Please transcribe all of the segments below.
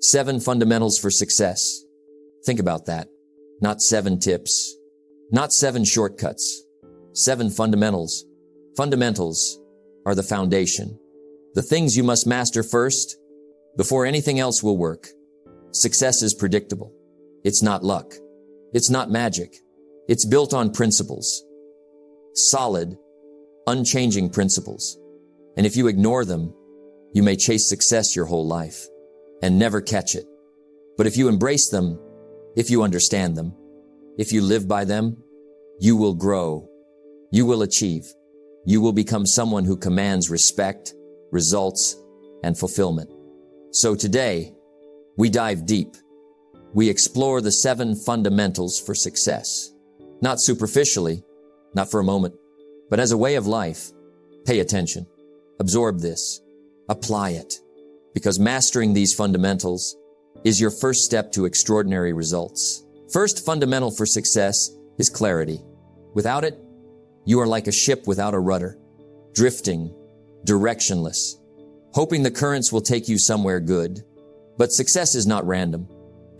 7 fundamentals for success. Think about that. Not 7 tips. Not 7 shortcuts. 7 fundamentals. Fundamentals are the foundation. The things you must master first before anything else will work. Success is predictable. It's not luck. It's not magic. It's built on principles. Solid, unchanging principles. And if you ignore them, you may chase success your whole life and never catch it. But if you embrace them, if you understand them, if you live by them, you will grow. You will achieve. You will become someone who commands respect, results, and fulfillment. So today, we dive deep. We explore the 7 fundamentals for success. Not superficially, not for a moment, but as a way of life. Pay attention. Absorb this. Apply it. Because mastering these fundamentals is your first step to extraordinary results. First fundamental for success is clarity. Without it, you are like a ship without a rudder, drifting, directionless, hoping the currents will take you somewhere good. But success is not random.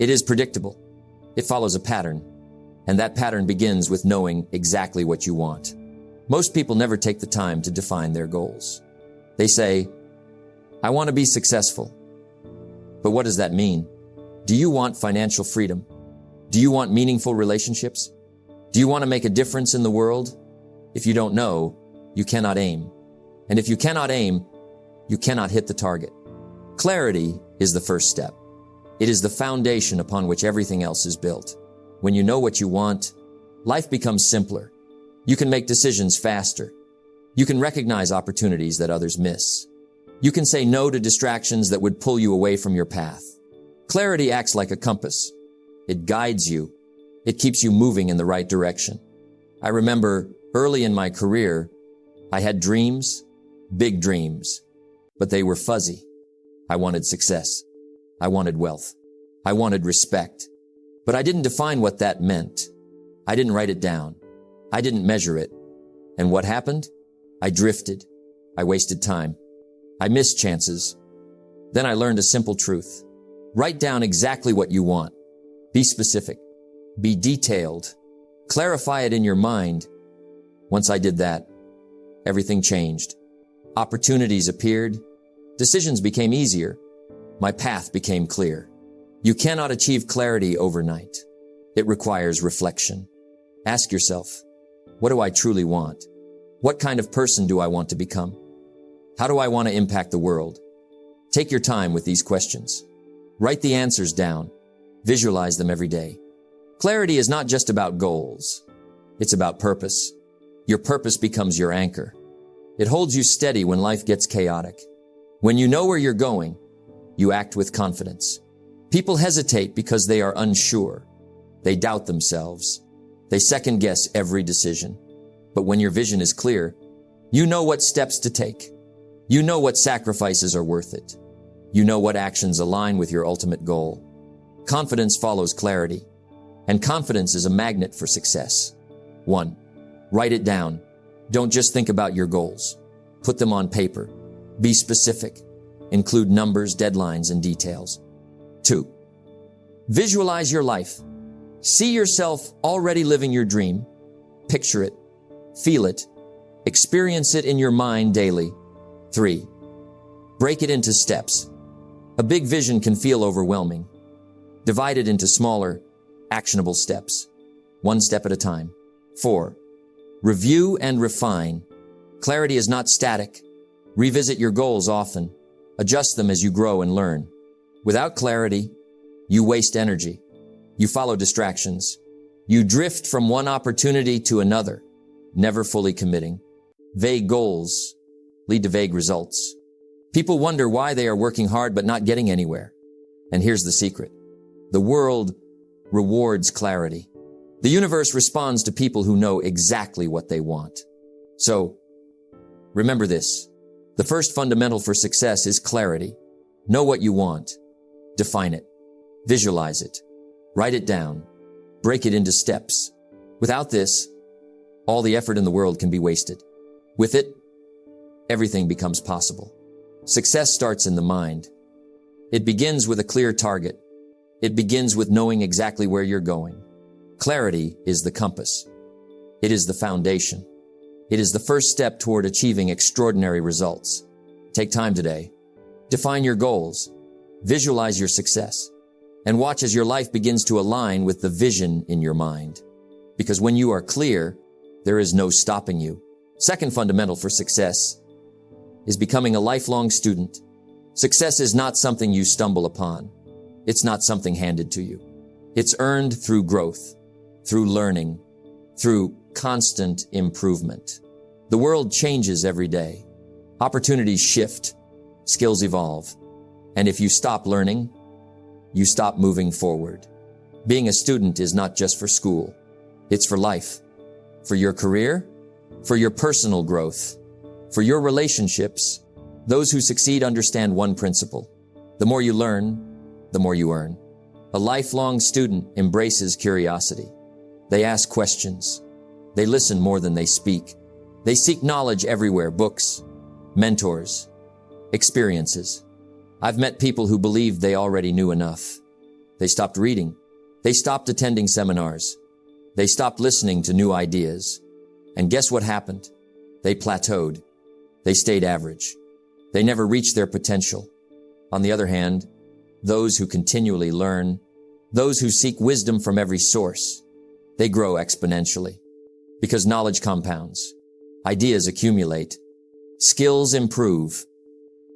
It is predictable. It follows a pattern, and that pattern begins with knowing exactly what you want. Most people never take the time to define their goals. They say, I want to be successful. But what does that mean? Do you want financial freedom? Do you want meaningful relationships? Do you want to make a difference in the world? If you don't know, you cannot aim. And if you cannot aim, you cannot hit the target. Clarity is the first step. It is the foundation upon which everything else is built. When you know what you want, life becomes simpler. You can make decisions faster. You can recognize opportunities that others miss. You can say no to distractions that would pull you away from your path. Clarity acts like a compass. It guides you. It keeps you moving in the right direction. I remember early in my career, I had dreams, big dreams, but they were fuzzy. I wanted success. I wanted wealth. I wanted respect. But I didn't define what that meant. I didn't write it down. I didn't measure it. And what happened? I drifted. I wasted time. I missed chances. Then I learned a simple truth. Write down exactly what you want. Be specific. Be detailed. Clarify it in your mind. Once I did that, everything changed. Opportunities appeared. Decisions became easier. My path became clear. You cannot achieve clarity overnight. It requires reflection. Ask yourself, what do I truly want? What kind of person do I want to become? How do I want to impact the world? Take your time with these questions. Write the answers down. Visualize them every day. Clarity is not just about goals. It's about purpose. Your purpose becomes your anchor. It holds you steady when life gets chaotic. When you know where you're going, you act with confidence. People hesitate because they are unsure. They doubt themselves. They second-guess every decision. But when your vision is clear, you know what steps to take. You know what sacrifices are worth it. You know what actions align with your ultimate goal. Confidence follows clarity, and confidence is a magnet for success. 1. Write it down. Don't just think about your goals. Put them on paper. Be specific. Include numbers, deadlines, and details. 2. Visualize your life. See yourself already living your dream. Picture it. Feel it. Experience it in your mind daily. 3. Break it into steps. A big vision can feel overwhelming. Divide it into smaller, actionable steps, one step at a time. 4. Review and refine. Clarity is not static. Revisit your goals often. Adjust them as you grow and learn. Without clarity, you waste energy. You follow distractions. You drift from one opportunity to another, never fully committing. Vague goals lead to vague results. People wonder why they are working hard but not getting anywhere. And here's the secret. The world rewards clarity. The universe responds to people who know exactly what they want. So, remember this. The first fundamental for success is clarity. Know what you want. Define it. Visualize it. Write it down. Break it into steps. Without this, all the effort in the world can be wasted. With it, everything becomes possible. Success starts in the mind. It begins with a clear target. It begins with knowing exactly where you're going. Clarity is the compass. It is the foundation. It is the first step toward achieving extraordinary results. Take time today. Define your goals. Visualize your success. And watch as your life begins to align with the vision in your mind. Because when you are clear, there is no stopping you. Second fundamental for success is becoming a lifelong student. Success is not something you stumble upon. It's not something handed to you. It's earned through growth, through learning, through constant improvement. The world changes every day. Opportunities shift, skills evolve. And if you stop learning, you stop moving forward. Being a student is not just for school. It's for life, for your career, for your personal growth, for your relationships. Those who succeed understand one principle. The more you learn, the more you earn. A lifelong student embraces curiosity. They ask questions. They listen more than they speak. They seek knowledge everywhere, books, mentors, experiences. I've met people who believed they already knew enough. They stopped reading. They stopped attending seminars. They stopped listening to new ideas. And guess what happened? They plateaued. They stayed average. They never reached their potential. On the other hand, those who continually learn, those who seek wisdom from every source, they grow exponentially. Because knowledge compounds. Ideas accumulate. Skills improve.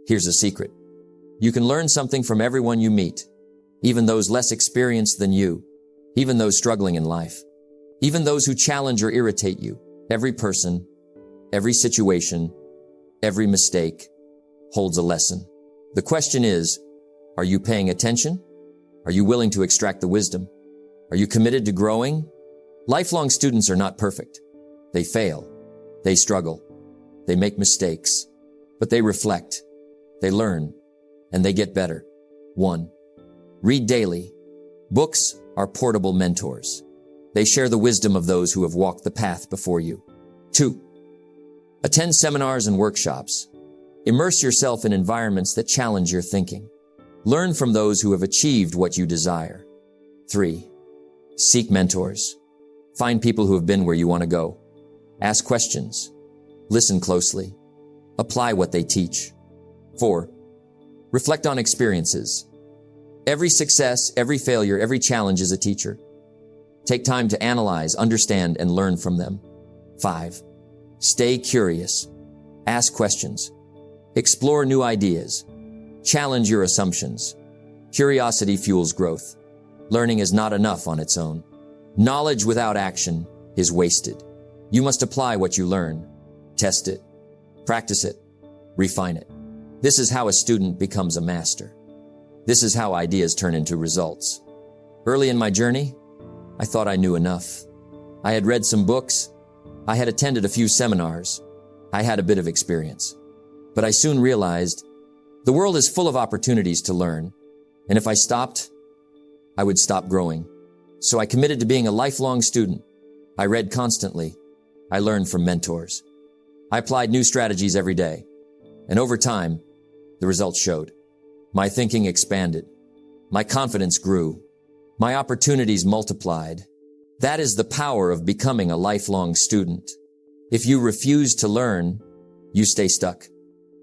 Here's a secret. You can learn something from everyone you meet, even those less experienced than you, even those struggling in life, even those who challenge or irritate you. Every person, every situation, every mistake holds a lesson. The question is, are you paying attention? Are you willing to extract the wisdom? Are you committed to growing? Lifelong students are not perfect. They fail. They struggle. They make mistakes. But they reflect. They learn. And they get better. 1. Read daily. Books are portable mentors. They share the wisdom of those who have walked the path before you. 2. Attend seminars and workshops. Immerse yourself in environments that challenge your thinking. Learn from those who have achieved what you desire. 3. Seek mentors. Find people who have been where you want to go. Ask questions. Listen closely. Apply what they teach. 4. Reflect on experiences. Every success, every failure, every challenge is a teacher. Take time to analyze, understand, and learn from them. 5. Stay curious. Ask questions. Explore new ideas. Challenge your assumptions. Curiosity fuels growth. Learning is not enough on its own. Knowledge without action is wasted. You must apply what you learn. Test it. Practice it. Refine it. This is how a student becomes a master. This is how ideas turn into results. Early in my journey, I thought I knew enough. I had read some books. I had attended a few seminars. I had a bit of experience. But I soon realized the world is full of opportunities to learn. And if I stopped, I would stop growing. So I committed to being a lifelong student. I read constantly. I learned from mentors. I applied new strategies every day. And over time, the results showed. My thinking expanded. My confidence grew. My opportunities multiplied. That is the power of becoming a lifelong student. If you refuse to learn, you stay stuck.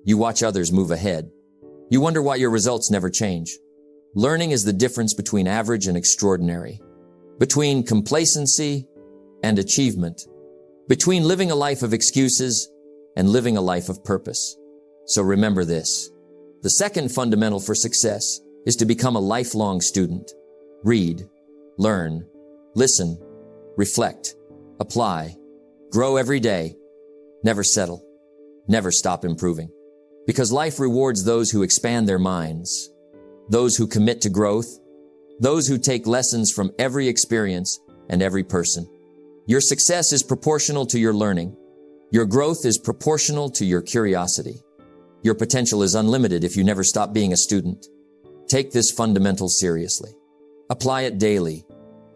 You watch others move ahead. You wonder why your results never change. Learning is the difference between average and extraordinary, between complacency and achievement, between living a life of excuses and living a life of purpose. So remember this. The second fundamental for success is to become a lifelong student. Read, learn, listen, reflect, apply, grow every day, never settle, never stop improving. Because life rewards those who expand their minds, those who commit to growth, those who take lessons from every experience and every person. Your success is proportional to your learning. Your growth is proportional to your curiosity. Your potential is unlimited if you never stop being a student. Take this fundamental seriously. Apply it daily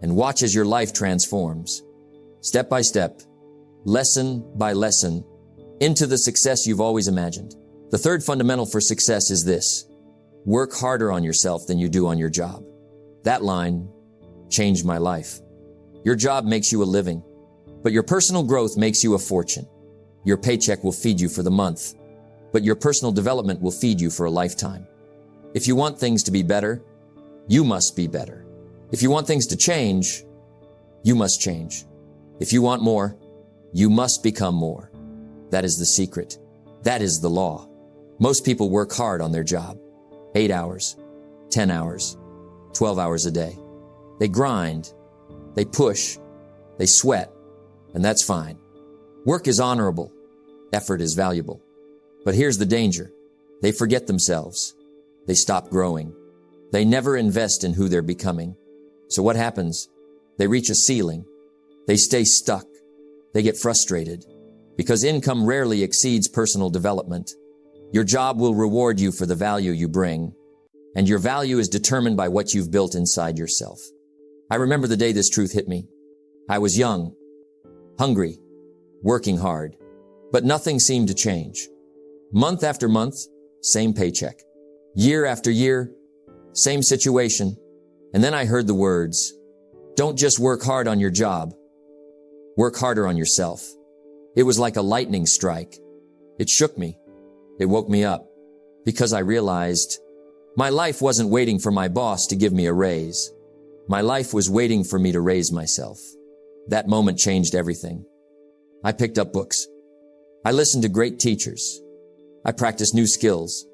and watch as your life transforms. Step by step, lesson by lesson, into the success you've always imagined. The third fundamental for success is this. Work harder on yourself than you do on your job. That line changed my life. Your job makes you a living, but your personal growth makes you a fortune. Your paycheck will feed you for the month, but your personal development will feed you for a lifetime. If you want things to be better, you must be better. If you want things to change, you must change. If you want more, you must become more. That is the secret. That is the law. Most people work hard on their job. 8 hours, 10 hours, 12 hours a day. They grind, they push, they sweat, and that's fine. Work is honorable. Effort is valuable. But here's the danger. They forget themselves. They stop growing. They never invest in who they're becoming. So what happens? They reach a ceiling. They stay stuck. They get frustrated because income rarely exceeds personal development. Your job will reward you for the value you bring, and your value is determined by what you've built inside yourself. I remember the day this truth hit me. I was young, hungry, working hard, but nothing seemed to change. Month after month, same paycheck. Year after year, same situation. And then I heard the words, don't just work hard on your job, work harder on yourself. It was like a lightning strike. It shook me. It woke me up because I realized my life wasn't waiting for my boss to give me a raise. My life was waiting for me to raise myself. That moment changed everything. I picked up books. I listened to great teachers. I practiced new skills.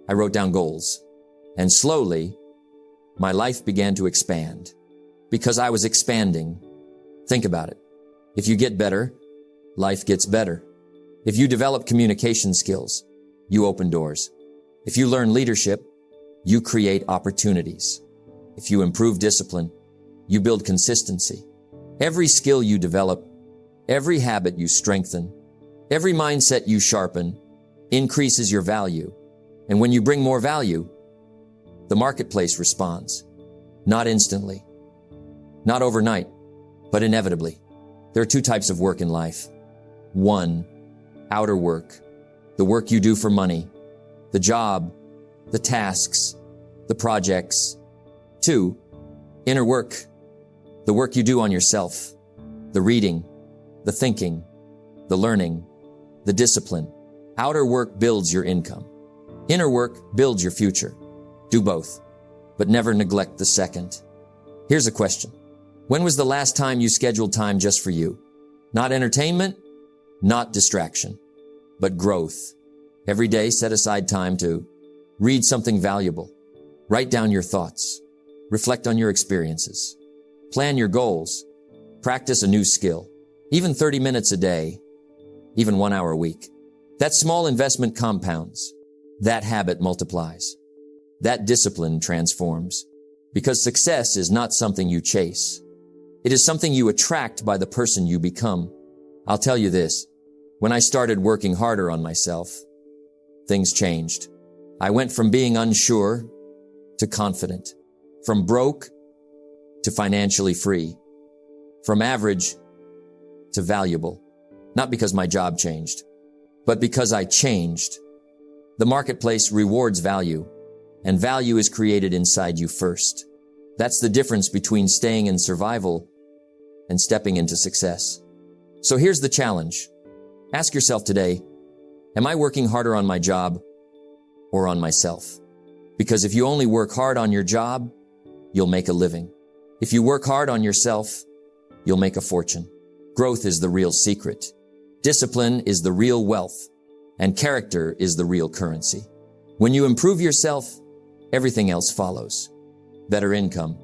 I wrote down goals. And slowly, my life began to expand because I was expanding. Think about it. If you get better, life gets better. If you develop communication skills, you open doors. If you learn leadership, you create opportunities. If you improve discipline, you build consistency. Every skill you develop, every habit you strengthen, every mindset you sharpen increases your value. And when you bring more value, the marketplace responds. Not instantly, not overnight, but inevitably. There are two types of work in life. One, outer work, the work you do for money, the job, the tasks, the projects. Two, inner work, the work you do on yourself, the reading, the thinking, the learning, the discipline. Outer work builds your income. Inner work builds your future. Do both, but never neglect the second. Here's a question. When was the last time you scheduled time just for you? Not entertainment, not distraction, but growth. Every day, set aside time to read something valuable. Write down your thoughts. Reflect on your experiences. Plan your goals. Practice a new skill. Even 30 minutes a day, even 1 hour a week. That small investment compounds. That habit multiplies. That discipline transforms. Because success is not something you chase. It is something you attract by the person you become. I'll tell you this. When I started working harder on myself, things changed. I went from being unsure to confident, from broke to financially free, from average to valuable. Not because my job changed, but because I changed. The marketplace rewards value, and value is created inside you first. That's the difference between staying in survival and stepping into success. So here's the challenge. Ask yourself today, am I working harder on my job or on myself? Because if you only work hard on your job, you'll make a living. If you work hard on yourself, you'll make a fortune. Growth is the real secret. Discipline is the real wealth, and character is the real currency. When you improve yourself, everything else follows. Better income,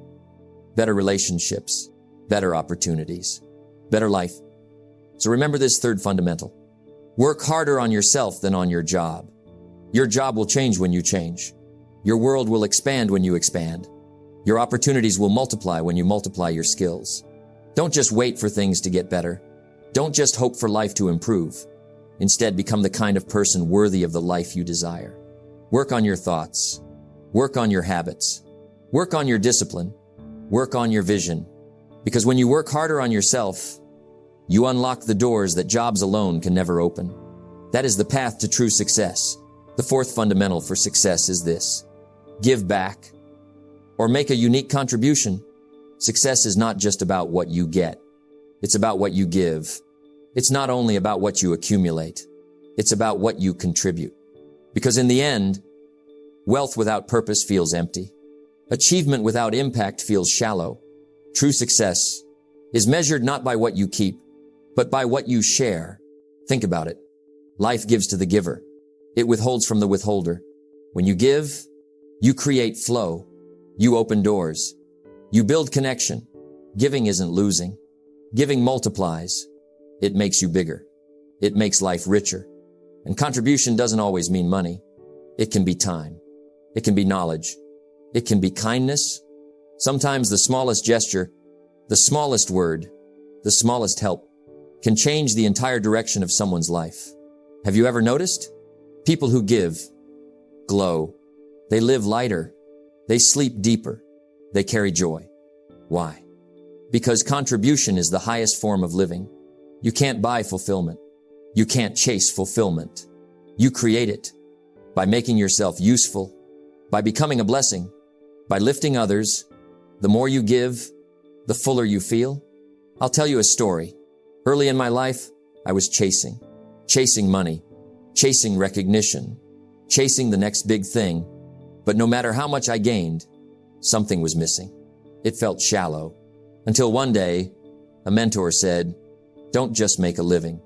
better relationships, better opportunities, better life. So remember this third fundamental. Work harder on yourself than on your job. Your job will change when you change. Your world will expand when you expand. Your opportunities will multiply when you multiply your skills. Don't just wait for things to get better. Don't just hope for life to improve. Instead, become the kind of person worthy of the life you desire. Work on your thoughts. Work on your habits. Work on your discipline. Work on your vision. Because when you work harder on yourself, you unlock the doors that jobs alone can never open. That is the path to true success. The fourth fundamental for success is this. give back, or make a unique contribution, success is not just about what you get. It's about what you give. It's not only about what you accumulate. It's about what you contribute. Because in the end, wealth without purpose feels empty. Achievement without impact feels shallow. True success is measured not by what you keep, but by what you share. Think about it. Life gives to the giver. It withholds from the withholder. When you give, you create flow. You open doors. You build connection. Giving isn't losing. Giving multiplies. It makes you bigger. It makes life richer. And contribution doesn't always mean money. It can be time. It can be knowledge. It can be kindness. Sometimes the smallest gesture, the smallest word, the smallest help can change the entire direction of someone's life. Have you ever noticed? People who give glow. They live lighter. They sleep deeper. They carry joy. Why? Because contribution is the highest form of living. You can't buy fulfillment. You can't chase fulfillment. You create it by making yourself useful, by becoming a blessing, by lifting others. The more you give, the fuller you feel. I'll tell you a story. Early in my life, I was chasing money, chasing recognition, chasing the next big thing. But no matter how much I gained, something was missing. It felt shallow. Until one day, a mentor said, "Don't just make a living,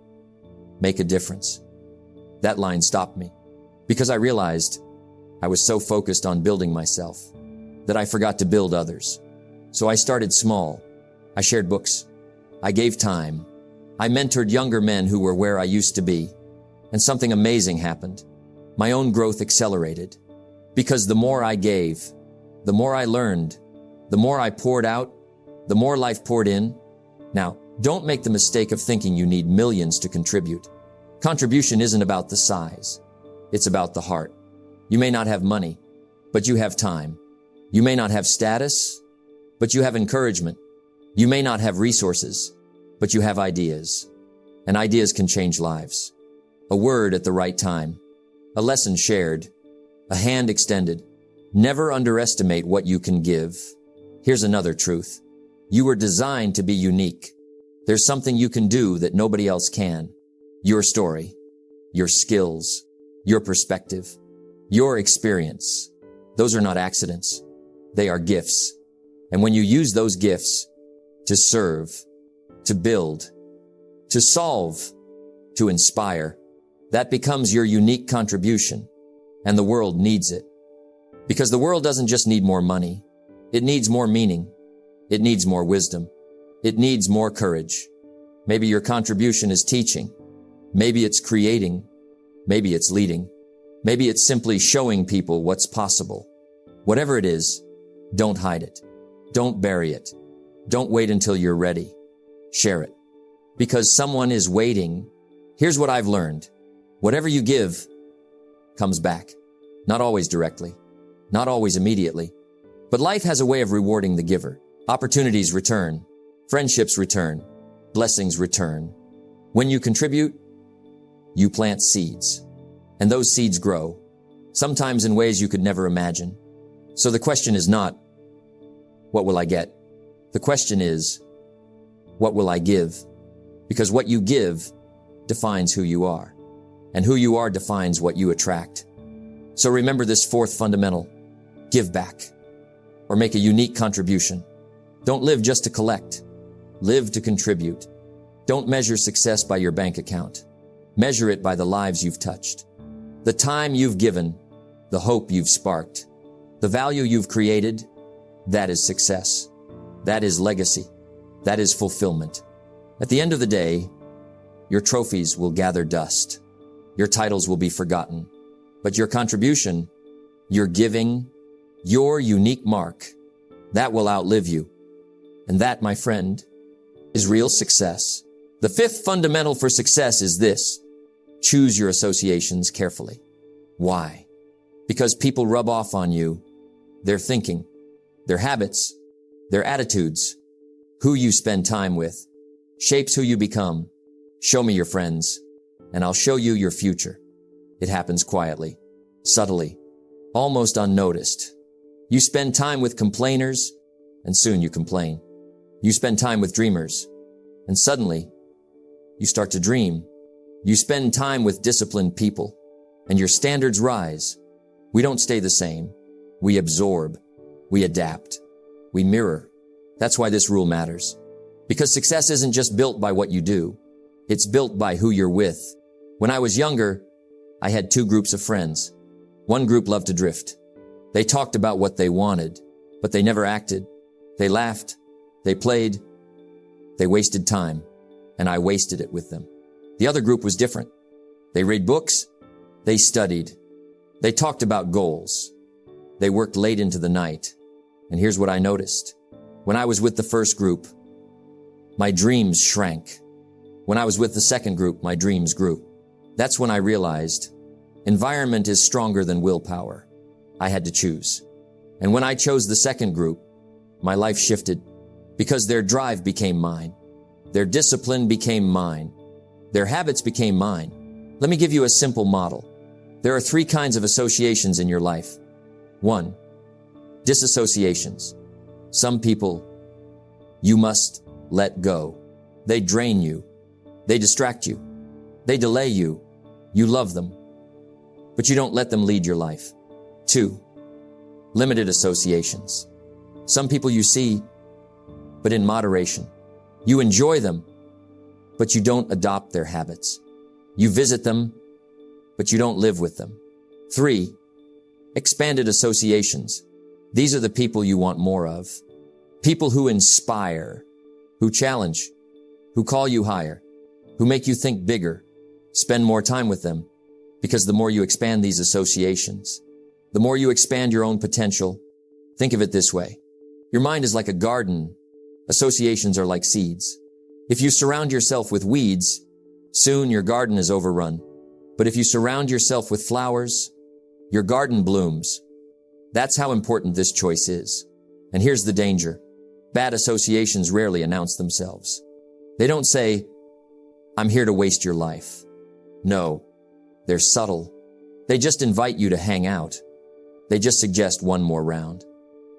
make a difference." That line stopped me because I realized I was so focused on building myself that I forgot to build others. So I started small. I shared books. I gave time. I mentored younger men who were where I used to be. And something amazing happened. My own growth accelerated. Because the more I gave, the more I learned, the more I poured out, the more life poured in. Now, don't make the mistake of thinking you need millions to contribute. Contribution isn't about the size. It's about the heart. You may not have money, but you have time. You may not have status, but you have encouragement. You may not have resources, but you have ideas. And ideas can change lives. A word at the right time, a lesson shared, a hand extended. Never underestimate what you can give. Here's another truth. You were designed to be unique. There's something you can do that nobody else can. Your story, your skills, your perspective, your experience. Those are not accidents. They are gifts. And when you use those gifts to serve, to build, to solve, to inspire, that becomes your unique contribution. And the world needs it. Because the world doesn't just need more money. It needs more meaning. It needs more wisdom. It needs more courage. Maybe your contribution is teaching. Maybe it's creating. Maybe it's leading. Maybe it's simply showing people what's possible. Whatever it is, don't hide it. Don't bury it. Don't wait until you're ready. Share it. Because someone is waiting. Here's what I've learned. Whatever you give comes back. Not always directly. Not always immediately. But life has a way of rewarding the giver. Opportunities return. Friendships return. Blessings return. When you contribute, you plant seeds. And those seeds grow. Sometimes in ways you could never imagine. So the question is not, what will I get? The question is, what will I give? Because what you give defines who you are. And who you are defines what you attract. So remember this fourth fundamental. Give back. Or make a unique contribution. Don't live just to collect. Live to contribute. Don't measure success by your bank account. Measure it by the lives you've touched. The time you've given. The hope you've sparked. The value you've created. That is success. That is legacy. That is fulfillment. At the end of the day, your trophies will gather dust. Your titles will be forgotten. But your contribution, your giving, your unique mark, that will outlive you. And that, my friend, is real success. The fifth fundamental for success is this. Choose your associations carefully. Why? Because people rub off on you. Their thinking, their habits, their attitudes, who you spend time with, shapes who you become. Show me your friends, and I'll show you your future. It happens quietly, subtly, almost unnoticed. You spend time with complainers, and soon you complain. You spend time with dreamers, and suddenly you start to dream. You spend time with disciplined people, and your standards rise. We don't stay the same. We absorb. We adapt. We mirror. That's why this rule matters. Because success isn't just built by what you do. It's built by who you're with. When I was younger, I had two groups of friends. One group loved to drift. They talked about what they wanted, but they never acted. They laughed. They played. They wasted time, and I wasted it with them. The other group was different. They read books. They studied. They talked about goals. They worked late into the night. And here's what I noticed. When I was with the first group, my dreams shrank. When I was with the second group, my dreams grew. That's when I realized environment is stronger than willpower. I had to choose. And when I chose the second group, my life shifted because their drive became mine. Their discipline became mine. Their habits became mine. Let me give you a simple model. There are 3 kinds of associations in your life. 1, disassociations. Some people you must let go. They drain you. They distract you. They delay you. You love them, but you don't let them lead your life. 2, limited associations. Some people you see, but in moderation. You enjoy them, but you don't adopt their habits. You visit them, but you don't live with them. 3, expanded associations. These are the people you want more of. People who inspire, who challenge, who call you higher, who make you think bigger. Spend more time with them, because the more you expand these associations, the more you expand your own potential. Think of it this way. Your mind is like a garden. Associations are like seeds. If you surround yourself with weeds, soon your garden is overrun. But if you surround yourself with flowers, your garden blooms. That's how important this choice is. And here's the danger. Bad associations rarely announce themselves. They don't say, "I'm here to waste your life." No, they're subtle. They just invite you to hang out. They just suggest one more round.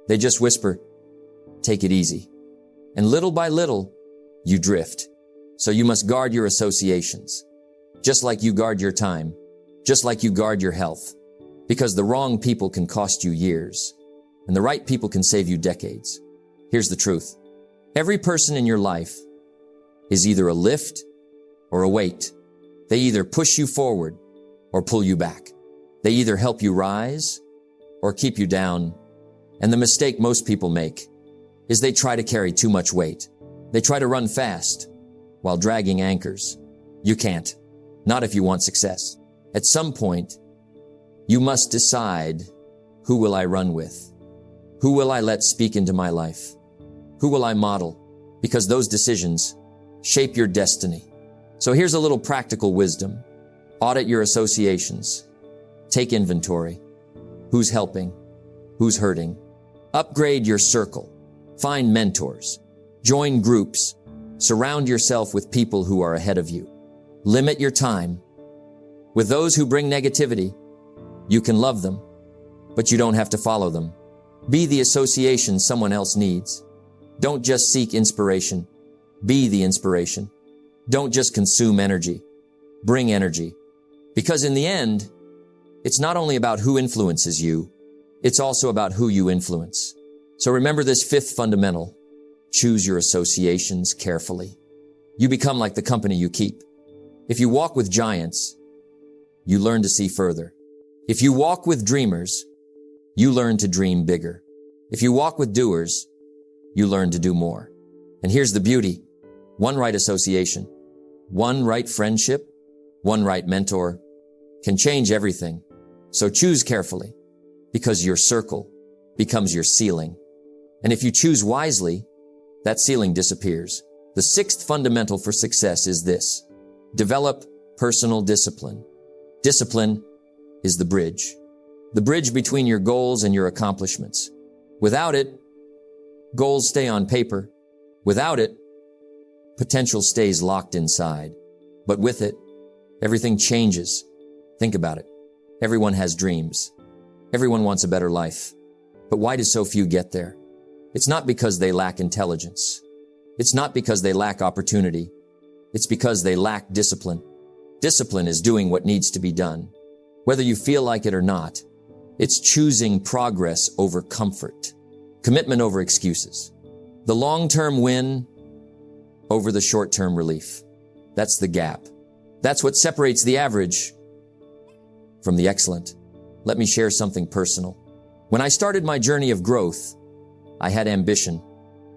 They just whisper, "Take it easy." And little by little, you drift. So you must guard your associations, just like you guard your time, just like you guard your health, because the wrong people can cost you years, and the right people can save you decades. Here's the truth. Every person in your life is either a lift or a weight. They either push you forward or pull you back. They either help you rise or keep you down. And the mistake most people make is they try to carry too much weight. They try to run fast while dragging anchors. You can't. Not if you want success. At some point, you must decide, who will I run with? Who will I let speak into my life? Who will I model? Because those decisions shape your destiny. So here's a little practical wisdom. Audit your associations. Take inventory. Who's helping? Who's hurting? Upgrade your circle. Find mentors. Join groups. Surround yourself with people who are ahead of you. Limit your time. With those who bring negativity, you can love them, but you don't have to follow them. Be the association someone else needs. Don't just seek inspiration. Be the inspiration. Don't just consume energy. Bring energy. Because in the end, it's not only about who influences you, it's also about who you influence. So remember this 5th fundamental. Choose your associations carefully. You become like the company you keep. If you walk with giants, you learn to see further. If you walk with dreamers, you learn to dream bigger. If you walk with doers, you learn to do more. And here's the beauty. One right association, one right friendship, one right mentor can change everything. So choose carefully, because your circle becomes your ceiling. And if you choose wisely, that ceiling disappears. The 6th fundamental for success is this. Develop personal discipline. Discipline is the bridge between your goals and your accomplishments. Without it, goals stay on paper. Without it, potential stays locked inside. But with it, everything changes. Think about it. Everyone has dreams. Everyone wants a better life. But why do so few get there? It's not because they lack intelligence. It's not because they lack opportunity. It's because they lack discipline. Discipline is doing what needs to be done. Whether you feel like it or not, it's choosing progress over comfort, commitment over excuses, the long-term win over the short-term relief. That's the gap. That's what separates the average from the excellent. Let me share something personal. When I started my journey of growth, I had ambition,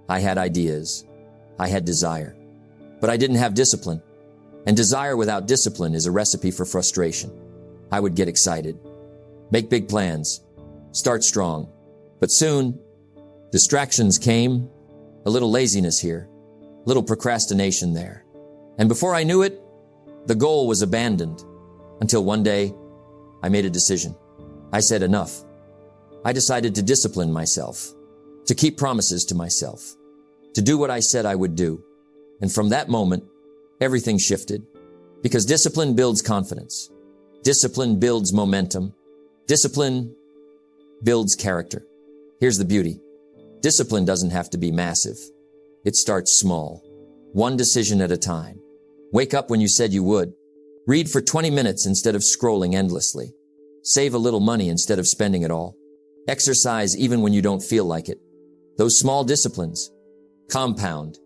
I had ideas, I had desire, but I didn't have discipline. And desire without discipline is a recipe for frustration. I would get excited, make big plans, start strong, but soon distractions came, a little laziness here, a little procrastination there. And before I knew it, the goal was abandoned until one day I made a decision. I said enough. I decided to discipline myself, to keep promises to myself, to do what I said I would do. And from that moment, everything shifted because discipline builds confidence. Discipline builds momentum. Discipline builds character. Here's the beauty. Discipline doesn't have to be massive. It starts small, one decision at a time. Wake up when you said you would. Read for 20 minutes instead of scrolling endlessly. Save a little money instead of spending it all. Exercise even when you don't feel like it. Those small disciplines compound.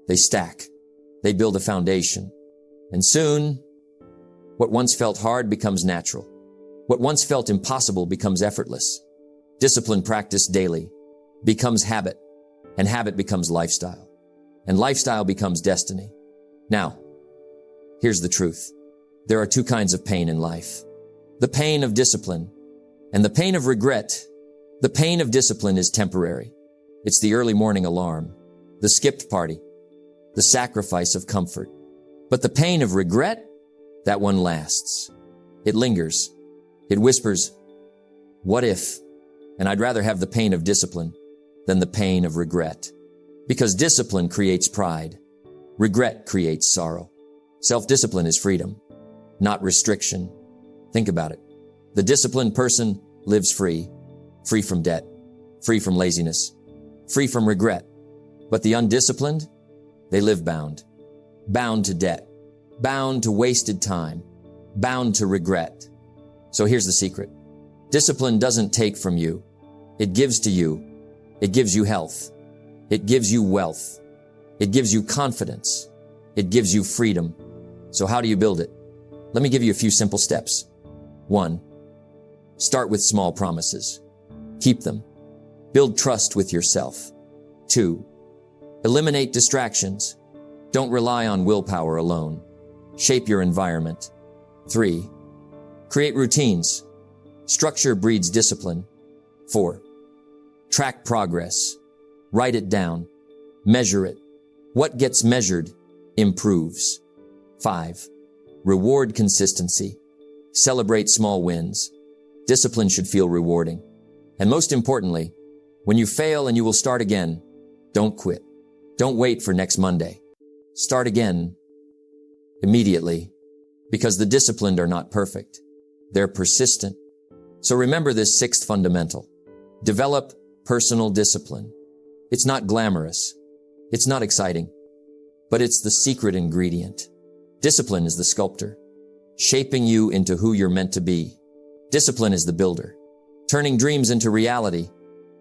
They stack. They build a foundation. And soon, what once felt hard becomes natural. What once felt impossible becomes effortless. Discipline practiced daily becomes habit, and habit becomes lifestyle, and lifestyle becomes destiny. Now, here's the truth. There are two kinds of pain in life. The pain of discipline and the pain of regret. The pain of discipline is temporary. It's the early morning alarm, the skipped party, the sacrifice of comfort. But the pain of regret, that one lasts. It lingers. It whispers, what if? And I'd rather have the pain of discipline than the pain of regret. Because discipline creates pride. Regret creates sorrow. Self-discipline is freedom, not restriction. Think about it. The disciplined person lives free, free from debt, free from laziness, free from regret. But the undisciplined, they live bound, bound to debt, bound to wasted time, bound to regret. So here's the secret. Discipline doesn't take from you. It gives to you. It gives you health. It gives you wealth. It gives you confidence. It gives you freedom. So how do you build it? Let me give you a few simple steps. 1. Start with small promises. Keep them. Build trust with yourself. 2. Eliminate distractions. Don't rely on willpower alone. Shape your environment. 3. Create routines. Structure breeds discipline. 4. Track progress. Write it down. Measure it. What gets measured improves. 5. Reward consistency. Celebrate small wins. Discipline should feel rewarding. And most importantly, when you fail and you will start again, don't quit. Don't wait for next Monday. Start again immediately, because the disciplined are not perfect. They're persistent. So remember this 6th fundamental. Develop personal discipline. It's not glamorous. It's not exciting, but it's the secret ingredient. Discipline is the sculptor, shaping you into who you're meant to be. Discipline is the builder, turning dreams into reality.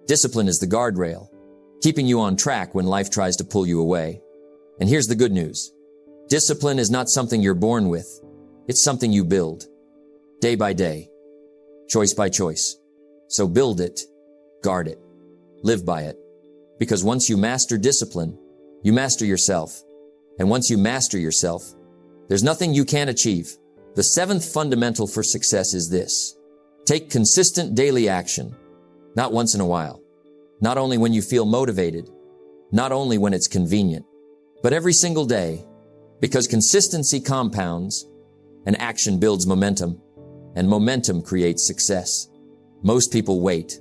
Discipline is the guardrail, keeping you on track when life tries to pull you away. And here's the good news. Discipline is not something you're born with. It's something you build, day by day, choice by choice. So build it, guard it, live by it. Because once you master discipline, you master yourself. And once you master yourself, there's nothing you can't achieve. The 7th fundamental for success is this. Take consistent daily action, not once in a while, not only when you feel motivated, not only when it's convenient, but every single day, because consistency compounds and action builds momentum, and momentum creates success. Most people wait.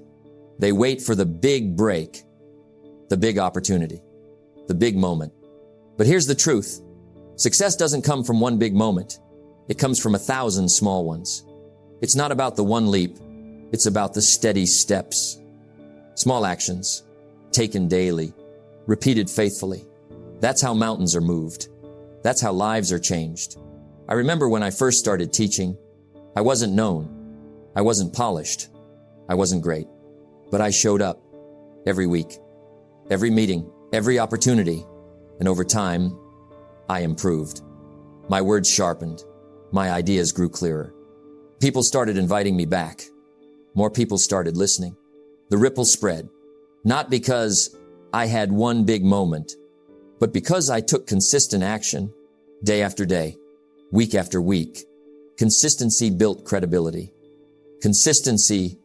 They wait for the big break, the big opportunity, the big moment. But here's the truth. Success doesn't come from one big moment. It comes from 1,000 small ones. It's not about the one leap. It's about the steady steps. Small actions, taken daily, repeated faithfully. That's how mountains are moved. That's how lives are changed. I remember when I first started teaching, I wasn't known. I wasn't polished. I wasn't great. But I showed up every week, every meeting, every opportunity. And over time, I improved. My words sharpened. My ideas grew clearer. People started inviting me back. More people started listening. The ripple spread, not because I had one big moment, but because I took consistent action day after day, week after week. Consistency built credibility. Consistency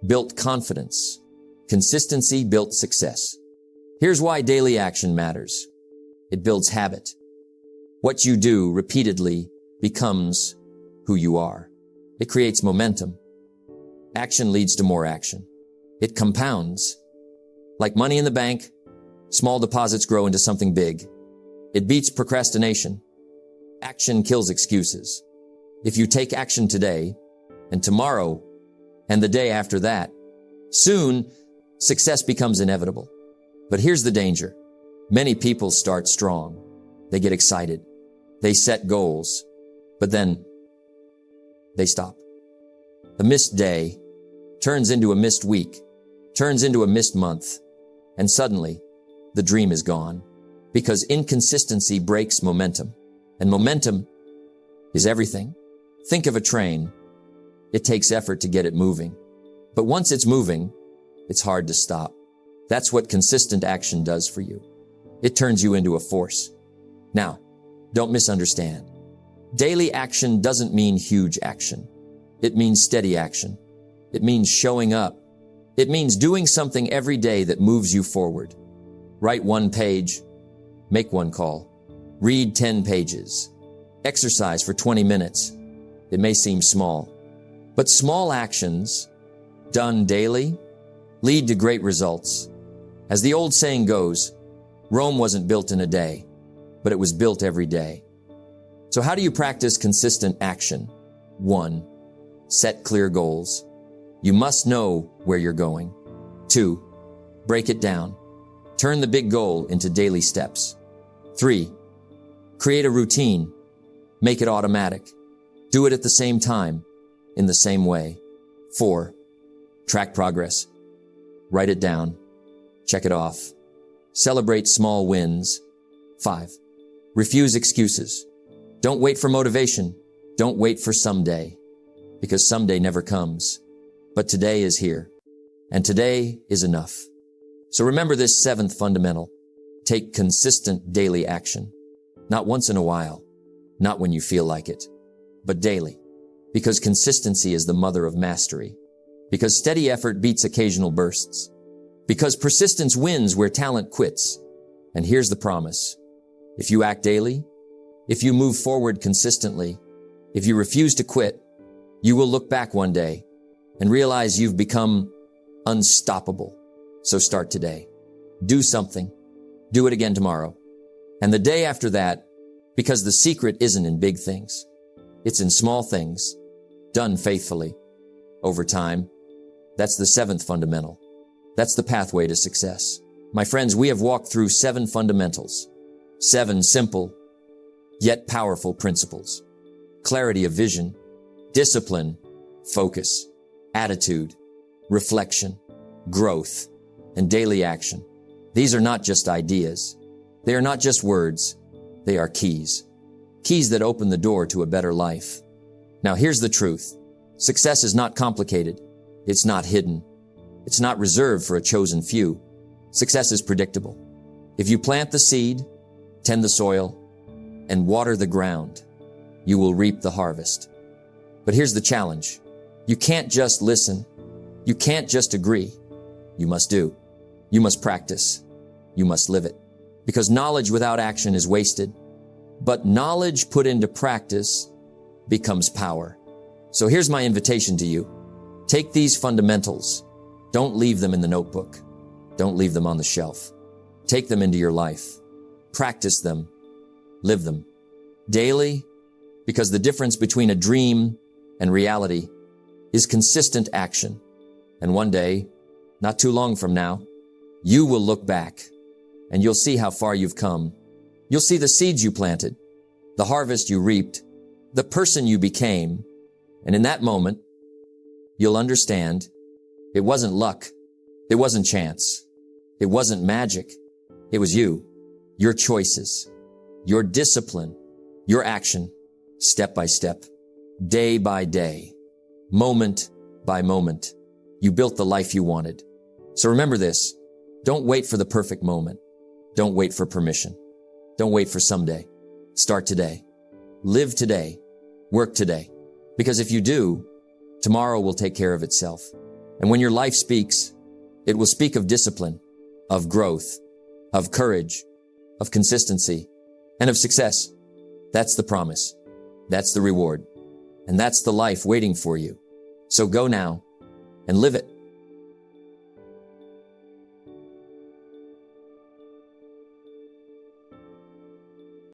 built confidence. Consistency built success. Here's why daily action matters. It builds habit. What you do repeatedly becomes who you are. It creates momentum. Action leads to more action. It compounds. Like money in the bank, small deposits grow into something big. It beats procrastination. Action kills excuses. If you take action today, and tomorrow, and the day after that, soon, success becomes inevitable. But here's the danger. Many people start strong. They get excited. They set goals. But then, they stop. A missed day turns into a missed week, turns into a missed month, and suddenly, the dream is gone. Because inconsistency breaks momentum. And momentum is everything. Think of a train. It takes effort to get it moving. But once it's moving, it's hard to stop. That's what consistent action does for you. It turns you into a force. Now, don't misunderstand. Daily action doesn't mean huge action. It means steady action. It means showing up. It means doing something every day that moves you forward. Write one page. Make one call. Read 10 pages. Exercise for 20 minutes. It may seem small, but small actions done daily lead to great results. As the old saying goes, Rome wasn't built in a day, but it was built every day. So how do you practice consistent action? 1. Set clear goals. You must know where you're going. 2. Break it down. Turn the big goal into daily steps. 3. Create a routine. Make it automatic. Do it at the same time, in the same way. 4. Track progress. Write it down. Check it off. Celebrate small wins. 5. Refuse excuses. Don't wait for motivation. Don't wait for someday, because someday never comes. But today is here, and today is enough. So remember this 7th fundamental. Take consistent daily action. Not once in a while, not when you feel like it, but daily. Because consistency is the mother of mastery. Because steady effort beats occasional bursts. Because persistence wins where talent quits. And here's the promise. If you act daily, if you move forward consistently, if you refuse to quit, you will look back one day and realize you've become unstoppable. So start today. Do something. Do it again tomorrow. And the day after that, because the secret isn't in big things. It's in small things, done faithfully, over time. That's the 7th fundamental. That's the pathway to success. My friends, we have walked through 7 fundamentals. 7 simple, yet powerful principles. Clarity of vision, discipline, focus, attitude, reflection, growth, and daily action. These are not just ideas. They are not just words. They are keys. Keys that open the door to a better life. Now here's the truth. Success is not complicated. It's not hidden. It's not reserved for a chosen few. Success is predictable. If you plant the seed, tend the soil, and water the ground, you will reap the harvest. But here's the challenge. You can't just listen. You can't just agree. You must do. You must practice. You must live it. Because knowledge without action is wasted. But knowledge put into practice becomes power. So here's my invitation to you. Take these fundamentals. Don't leave them in the notebook. Don't leave them on the shelf. Take them into your life. Practice them. Live them. Daily, because the difference between a dream and reality is consistent action. And one day, not too long from now, you will look back and you'll see how far you've come. You'll see the seeds you planted, the harvest you reaped, the person you became. And in that moment, you'll understand it wasn't luck. It wasn't chance. It wasn't magic. It was you, your choices, your discipline, your action, step by step, day by day, moment by moment. You built the life you wanted. So remember this. Don't wait for the perfect moment. Don't wait for permission. Don't wait for someday. Start today. Live today. Work today. Because if you do, tomorrow will take care of itself. And when your life speaks, it will speak of discipline, of growth, of courage, of consistency, and of success. That's the promise. That's the reward. And that's the life waiting for you. So go now and live it.